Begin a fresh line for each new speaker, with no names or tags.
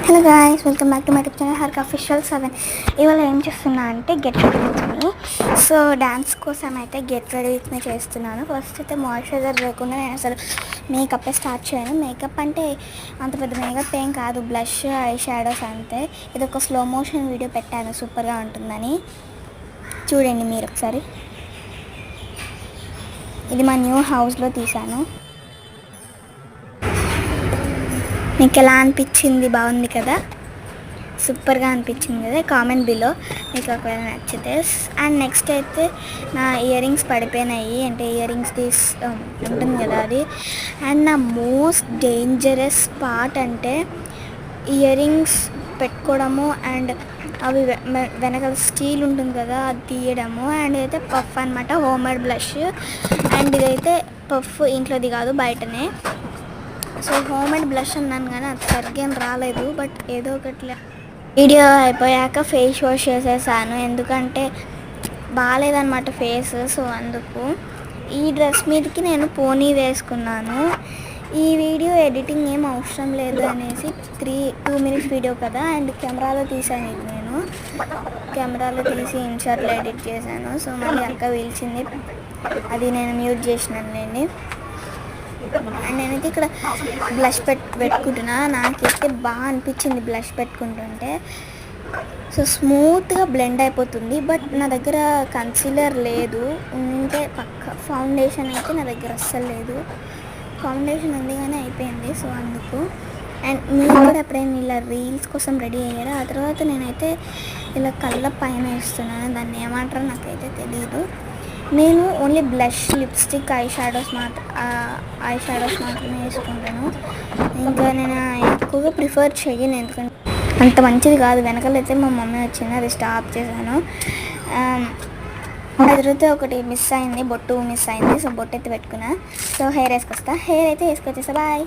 Hello guys, welcome back to my YouTube channel Harka official 7. ఇవాళ ఏం చేస్తున్నా అంటే get ready with me. So dance కోసం అయితే గెట్ రెడీ విత్ మీ చేస్తున్నాను. ఫస్ట్ అయితే మాయిశ్చరైజర్ లేకుండా నేను అసలు మేకప్ స్టార్ట్ చేయను. మేకప్ అంటే అంత పెద్ద మేకప్ ఏం కాదు, బ్లష్, ఐ షాడోస్ అంతే. ఇది ఒక స్లో మోషన్ వీడియో పెట్టాను, సూపర్గా ఉంటుందని చూడండి మీరు ఒకసారి. ఇది మా న్యూ హౌస్లో తీశాను. మీకు ఎలా అనిపించింది? బాగుంది కదా, సూపర్గా అనిపించింది కదా. కామెంట్ బిలో మీకు ఒకవేళ నచ్చితే. అండ్ నెక్స్ట్ అయితే నా ఇయర్ రింగ్స్ పడిపోయినాయి, అంటే ఇయర్ రింగ్స్ ఉంటుంది కదా అది. అండ్ నా మోస్ట్ డేంజరస్ పార్ట్ అంటే ఇయర్ రింగ్స్ పెట్టుకోవడము అండ్ అవి వెనకాల స్టీల్ ఉంటుంది కదా అది తీయడము. అండ్ అయితే పఫ్ అనమాట, హోమ్మేడ్ బ్లష్. అండ్ ఇదైతే పఫ్ ఇంట్లోది కాదు, బయటనే. సో హోమ్మేడ్ బ్లష్ అన్నాను కానీ అది సరిగ్గా రాలేదు, బట్ ఏదో ఒకటి. వీడియో అయిపోయాక ఫేస్ వాష్ చేసేసాను, ఎందుకంటే బాగాలేదన్నమాట ఫేస్. సో అందుకు ఈ డ్రెస్ మీదకి నేను పోనీ వేసుకున్నాను. ఈ వీడియో ఎడిటింగ్ ఏం అవసరం లేదు అనేసి 2 minutes వీడియో కదా. అండ్ కెమెరాలో తీసాను, ఇది నేను కెమెరాలో తీసి ఇన్షాట్లో ఎడిట్ చేశాను. సో మళ్ళీ అక్క పిలిచింది, అది నేను మ్యూట్ చేసినానులేండి. అండ్ నేనైతే ఇక్కడ బ్లష్ పెట్టుకుంటున్నా. నాకైతే బాగా అనిపించింది బ్లష్ పెట్టుకుంటుంటే. సో స్మూత్గా బ్లెండ్ అయిపోతుంది. బట్ నా దగ్గర కన్సీలర్ లేదు, ఉంటే పక్క ఫౌండేషన్ అయితే నా దగ్గర అస్సలు లేదు. ఫౌండేషన్ ఉంది కానీ అయిపోయింది, సో అందుకు. అండ్ మీరు కూడా ఎప్పుడైనా ఇలా రీల్స్ కోసం రెడీ అయ్యారా? ఆ తర్వాత నేనైతే ఇలా కళ్ళ పైన వేస్తున్నాను, దాన్ని ఏమంటారో నాకైతే తెలియదు. నేను only blush, lipstick, I shadows మాత్రమే వేసుకుంటాను. ఇంకా నేను ఎక్కువగా ప్రిఫర్ చేయను, ఎందుకంటే అంత మంచిది కాదు. వెనకాలైతే మా మమ్మీ వచ్చింది, అది స్టాప్ చేశాను. ఆ తర్వాత ఒకటి మిస్ అయింది, బొట్టు మిస్ అయింది. సో బొట్టు అయితే పెట్టుకున్నా. సో హెయిర్ వేసుకొస్తా, హెయిర్ అయితే వేసుకొచ్చేస్తా. బాయ్.